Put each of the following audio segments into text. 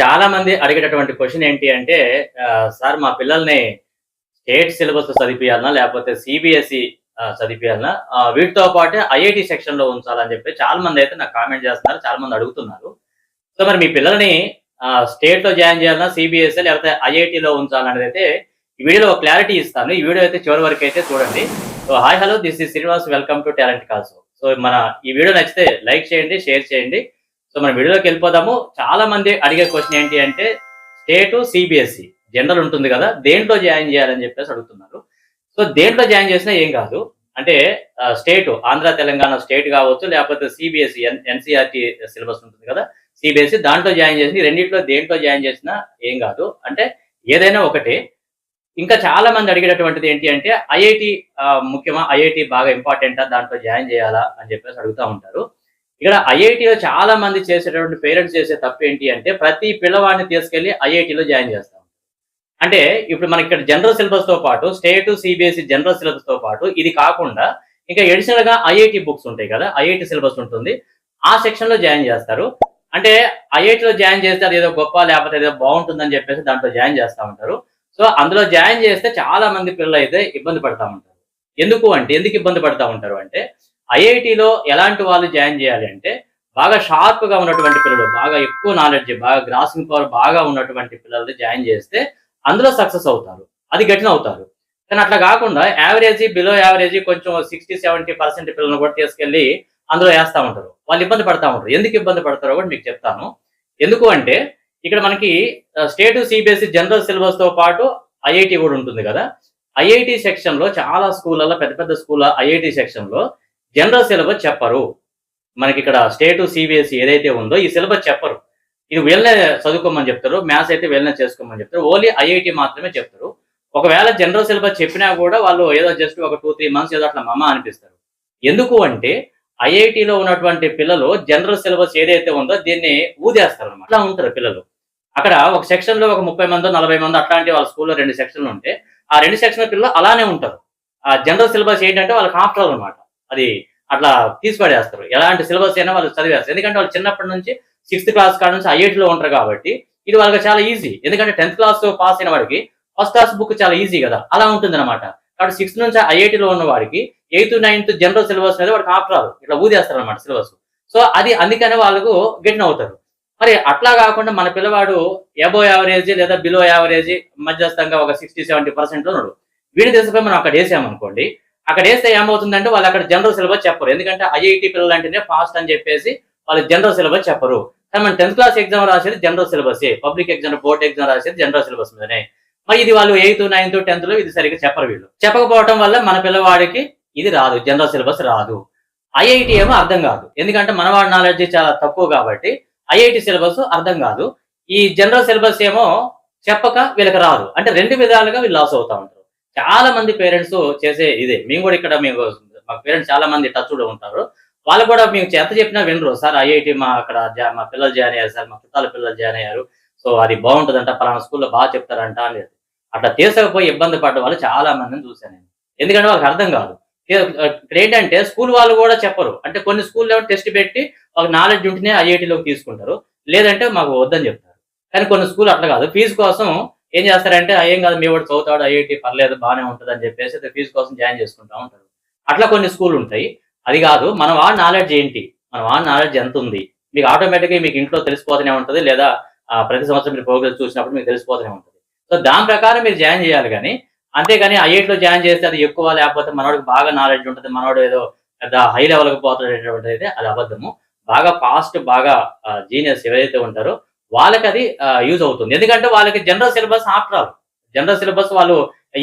చాలా మంది అడిగేటటువంటి క్వెషన్ ఏంటి అంటే సార్ మా పిల్లల్ని స్టేట్ సిలబస్ చదివిపియాలనా? లేకపోతే సిబిఎస్ఈ చదివిపియాలనా? వీటితో పాటే ఐఐటీ సెక్షన్‌లో ఉంచాలని చెప్పి చాలా మందయితే నాకు కామెంట్ చేస్తున్నారు. చాలా మంది అడుగుతున్నారు. సో, మరి మీ పిల్లల్ని స్టేట్‌లో జాయిన్ చేయాలనా? సిబిఎస్ఈ లేకపోతే ఐఐటీలో ఉంచాలనేదైతే ఈ వీడియోలో ఒక క్లారిటీ ఇస్తాను. ఈ వీడియో అయితే చివరి వరకైతే చూడండి. So, hi hello this is Srinivas. Welcome to talent calls. So, ఈ వీడియో నచ్చితే లైక్ చేయండి, షేర్ చేయండి. సో, మన వీడియోలోకెళ్ళిపోదాము. చాలా మంది అడిగే క్వెషన్ ఏంటి అంటే స్టేటు, సిబిఎస్ఈ జనరల్ ఉంటుంది కదా! దేంట్లో జాయిన్ చేయాలని చెప్పేసి అడుగుతున్నారు. సో, దేంట్లో జాయిన్ చేసినా ఏం కాదు. అంటే స్టేటు ఆంధ్ర, తెలంగాణ స్టేట్ కావచ్చు, లేకపోతే సిబిఎస్ఈ ఎన్‌సీఈఆర్‌టీ సిలబస్ ఉంటుంది కదా! సిబిఎస్ఈ దాంట్లో జాయిన్ చేసి రెండిట్లో దేంట్లో జాయిన్ చేసినా ఏం కాదు. అంటే ఏదైనా ఒకటే. ఇంకా చాలా మంది అడిగేటటువంటిది ఏంటి అంటే ఐఐటీ ముఖ్యమా? ఐఐటీ బాగా ఇంపార్టెంటా? దాంట్లో జాయిన్ చేయాలా? అని చెప్పేసి అడుగుతా ఉంటారు. ఇక్కడ ఐఐటీలో చాలా మంది చేసేటటువంటి పేరెంట్స్ చేసే తప్పు ఏంటి అంటే ప్రతి పిల్లవాడిని తీసుకెళ్ళి ఐఐటీలో జాయిన్ చేస్తాం. అంటే ఇప్పుడు మనకి ఇక్కడ జనరల్ సిలబస్‌తో పాటు స్టేట్, సిబిఎస్ఈ జనరల్ సిలబస్‌తో పాటు ఇది కాకుండా ఇంకా అడిషనల్‌గా ఐఐటీ బుక్స్ ఉంటాయి కదా! ఐఐటీ సిలబస్ ఉంటుంది. ఆ సెక్షన్‌లో జాయిన్ చేస్తారు. అంటే ఐఐటీలో జాయిన్ చేస్తే అదేదో గొప్ప లేకపోతే ఏదో బావుంటుందని చెప్పేసి దాంట్లో జాయిన్ చేస్తా ఉంటారు. సో, అందులో జాయిన్ చేస్తే చాలా మంది పిల్లలైతే ఇబ్బంది పడతా ఉంటారు. ఎందుకు ఇబ్బంది పడతా ఉంటారు అంటే ఐఐటీలో ఎలాంటి వాళ్ళు జాయిన్ చేయాలి అంటే బాగా షార్ప్‌గా ఉన్నటువంటి పిల్లలు, బాగా ఎక్కువ నాలెడ్జ్, బాగా గ్రాస్పింగ్ పవర్ బాగా ఉన్నటువంటి పిల్లల్ని జాయిన్ చేస్తే అందులో సక్సెస్ అవుతారు. అది గట్టిన అవుతారు. కానీ అట్లా కాకుండా యావరేజీ, బిలో యావరేజీ కొంచెం 60-70% పిల్లల్ని కూడా తీసుకెళ్ళి అందులో ఏస్తా ఉంటారు. వాళ్ళు ఇబ్బంది పడతా ఉంటారు. ఎందుకు ఇబ్బంది పడతారో కూడా మీకు చెప్తాను. ఎందుకు అంటే ఇక్కడ మనకి స్టేటు, సిబిఎస్ఈ జనరల్ సిలబస్‌తో పాటు ఐఐటీ కూడా ఉంటుంది కదా! ఐఐటీ సెక్షన్‌లో చాలా స్కూళ్ళలో పెద్ద పెద్ద స్కూళ్ళ ఐఐటీ సెక్షన్‌లో జనరల్ సిలబస్ చెప్పరు. మనకిక్కడ స్టేటు, సిబిఎస్ఈ ఏదైతే ఉందో ఈ సిలబస్ చెప్పరు. ఇది వీళ్ళనే చదువుకోమని చెప్తారు. మ్యాథ్స్ అయితే వీళ్ళనే చేసుకోమని చెప్తారు. ఓన్లీ ఐఐటీ మాత్రమే చెప్తారు. ఒకవేళ జనరల్ సిలబస్ చెప్పినా కూడా వాళ్ళు ఏదో జస్ట్ ఒక 2, 3 మంత్స్ ఏదో అట్లా అనిపిస్తారు. ఎందుకు అంటే ఐఐటీలో ఉన్నటువంటి పిల్లలు జనరల్ సిలబస్ ఏదైతే ఉందో దీన్ని ఊదేస్తారన్నమాట. అట్లా ఉంటారు పిల్లలు. అక్కడ ఒక సెక్షన్‌లో ఒక 30 మందో, 40 మందో అట్లాంటి వాళ్ళ స్కూల్‌లో 2 సెక్షన్‌లు ఉంటే, ఆ 2 సెక్షన్‌ల పిల్లలు అలానే ఉంటారు. ఆ జనరల్ సిలబస్ ఏంటంటే వాళ్ళకి ఆఫ్టర్ అన్నమాట. అది అట్లా తీసి పడేస్తారు. ఎలాంటి సిలబస్ అయినా వాళ్ళు చదివేస్తారు. ఎందుకంటే వాళ్ళు చిన్నప్పటి నుంచి 6థ్ క్లాస్ కాడ నుంచి ఐఐటీలో ఉంటారు కాబట్టి, ఇది వాళ్ళకి చాలా ఈజీ. ఎందుకంటే 10థ్ క్లాస్ పాస్ అయిన వాడికి ఫస్ట్ క్లాస్ బుక్ చాలా ఈజీ కదా! అలా ఉంటుందన్నమాట. కాబట్టి 6థ్ నుంచి ఐఐటీలో ఉన్న వాడికి 8థ్, 9థ్ జనరల్ సిలబస్ మీద వాడికి ఆఫ్టర్ ఆల్ ఇట్లా ఊదేస్తారన్నమాట సిలబస్. సో, అది అందుకనే వాళ్ళకు గెటిన్ అవుతారు. మరి అట్లా కాకుండా మన పిల్లవాడు అబోవ్ యావరేజ్ లేదా బిలో యావరేజ్ మధ్యస్థంగా ఒక 60-70% ఉన్నాడు. వీడిని తీసుకుపోయి మనం అక్కడ ఏసామనుకోండి. అక్కడ ఏస్తే ఏమవుతుందంటే వాళ్ళు అక్కడ జనరల్ సిలబస్ చెప్పరు. ఎందుకంటే ఐఐటీ పిల్లలంటేనే ఫాస్ట్ అని చెప్పేసి వాళ్ళు జనరల్ సిలబస్ చెప్పరు. కానీ మనం 10థ్ క్లాస్ ఎగ్జామ్ రాసేది జనరల్ సిలబసే. పబ్లిక్ ఎగ్జామ్, బోర్డ్ ఎగ్జామ్ రాసేది జనరల్ సిలబస్ మీదనే. మరి ఇది వాళ్ళు 8థ్, 9థ్, 10థ్‌లో ఇది సరిగ్గా చెప్పరు వీళ్ళు. చెప్పకపోవడం వల్ల మన పిల్లవాడికి ఇది రాదు. జనరల్ సిలబస్ రాదు. ఐఐటీ ఏమో అర్థం కాదు. ఎందుకంటే మనవాడి నాలెడ్జ్ చాలా తక్కువ కాబట్టి ఐఐటీ సిలబస్ అర్థం కాదు. ఈ జనరల్ సిలబస్ ఏమో చెప్పక వీళ్ళకి రాదు. అంటే 2 విధాలుగా వీళ్ళు లాస్ అవుతా ఉంటారు. చాలా మంది పేరెంట్స్ చేసే ఇదే. మేము కూడా ఇక్కడ మా పేరెంట్స్ చాలా మంది టచ్‌లో ఉంటారు. వాళ్ళు కూడా మేము ఎంత చెప్పినా వినరు. సార్ ఐఐటీ మా పిల్లలు జాయిన్ అయ్యారు సార్. మా చుట్టాల పిల్లలు జాయిన్ అయ్యారు. సో, అది బాగుంటదంట. పలానా స్కూల్‌లో బాగా చెప్తారంట అనేది. అట్లా తీసుకపోయి ఇబ్బంది పడ్డ వాళ్ళు చాలా మందిని చూసాను నేను. ఎందుకంటే వాళ్ళకి అర్థం కాదు. ఇక్కడేంటంటే స్కూల్ వాళ్ళు కూడా చెప్పరు. అంటే కొన్ని స్కూల్‌లో టెస్ట్ పెట్టి వాళ్ళకి నాలెడ్జ్ ఉంటేనే ఐఐటీలోకి తీసుకుంటారు. లేదంటే మాకు వద్దని చెప్తారు. కానీ కొన్ని స్కూల్ అట్లా కాదు. ఫీజు కోసం ఏం చేస్తారంటే ఏం కాదు మీ వాడు చదువుతాడు ఐఐటీ పర్లేదు బానే ఉంటదని చెప్పేసి ఫీజు కోసం జాయిన్ చేసుకుంటా ఉంటారు. అట్లా కొన్ని స్కూలుంటాయి. అది కాదు మన వాడి నాలెడ్జ్ ఏంటి? మన వాడి నాలెడ్జ్ ఎంతుంది? మీకు ఆటోమేటిక్‌గా మీకు ఇంట్లో తెలిసిపోతూనే ఉంటది. లేదా ప్రతి సంవత్సరం మీరు ప్రోగ్రెస్ చూసినప్పుడు మీకు తెలిసిపోతూనే ఉంటది. సో, దాని ప్రకారం మీరు జాయిన్ చేయాలి గానీ, అంతేగాని ఐఐటీలో జాయిన్ చేస్తే అది ఎక్కువ లేకపోతే మనోడికి బాగా నాలెడ్జ్ ఉంటది. మనోడు ఏదో పెద్ద హై లెవెల్‌కి పోతాడనేటువంటిదైతే అది అబద్ధము. బాగా ఫాస్ట్ బాగా జీనియస్ ఎవరైతే ఉంటారో వాళ్ళకది యూజ్ అవుతుంది. ఎందుకంటే వాళ్ళకి general syllabus after all. General syllabus వాళ్ళు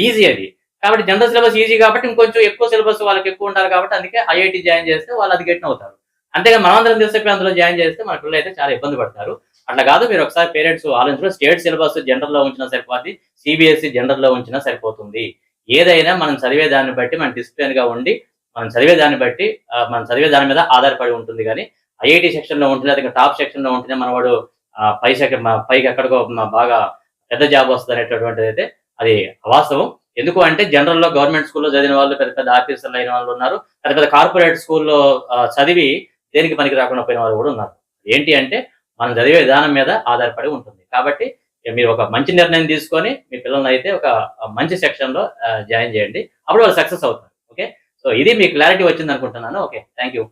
ఈజీ అది. కాబట్టి జనరల్ సిలబస్ ఈజీ కాబట్టి ఇంకొంచెం ఎక్కువ సిలబస్ వాళ్ళకి ఎక్కువ ఉండాలి కాబట్టి అందుకే ఐఐటీ జాయిన్ చేస్తే వాళ్ళు అది గెటిన్ అవుతారు. అంతేగాని మనమందరం తీసుకుపోయి అందులో జాయిన్ చేస్తే మన పిల్లలైతే చాలా ఇబ్బంది పడతారు. అట్లా కాదు మీరు ఒకసారి పేరెంట్స్ ఆలోచించుకొని స్టేట్ సిలబస్ జనరల్‌లో ఉంచినా సరిపోద్ది. సిబిఎస్ఈ జనరల్‌లో ఉంచినా సరిపోతుంది. ఏదైనా మనం చదివే దాన్ని బట్టి మనం డిసిప్లిన్‌గా ఉండి, మనం చదివే దాన్ని బట్టి మనం చదివే దాని మీద ఆధారపడి ఉంటుంది గానీ, ఐఐటీ సెక్షన్‌లో ఉంటేనే లేదా టాప్ సెక్షన్‌లో ఉంటేనే మనవాడు పైకి ఎక్కడికో బాగా పెద్ద జాబ్ వస్తదనేటటువంటిదైతే అది అవాస్తవం. ఎందుకు అంటే జనరల్‌లో గవర్నమెంట్ స్కూల్‌లో చదివిన వాళ్ళు పెద్ద పెద్ద ఆఫీసర్‌లు అయిన వాళ్ళు ఉన్నారు. పెద్ద పెద్ద కార్పొరేట్ స్కూల్‌లో చదివి దేనికి పనికి రాకుండా పోయిన వాళ్ళు కూడా ఉన్నారు. ఏంటి అంటే మనం చదివే విధానం మీద ఆధారపడి ఉంటుంది. కాబట్టి మీరు ఒక మంచి నిర్ణయం తీసుకొని మీ పిల్లల్ని అయితే ఒక మంచి సెక్షన్‌లో జాయిన్ చేయండి. అప్పుడు వాళ్ళు సక్సెస్ అవుతారు. ఓకే. సో ఇది మీకు క్లారిటీ వచ్చిందనుకుంటున్నాను. ఓకే. Thank you.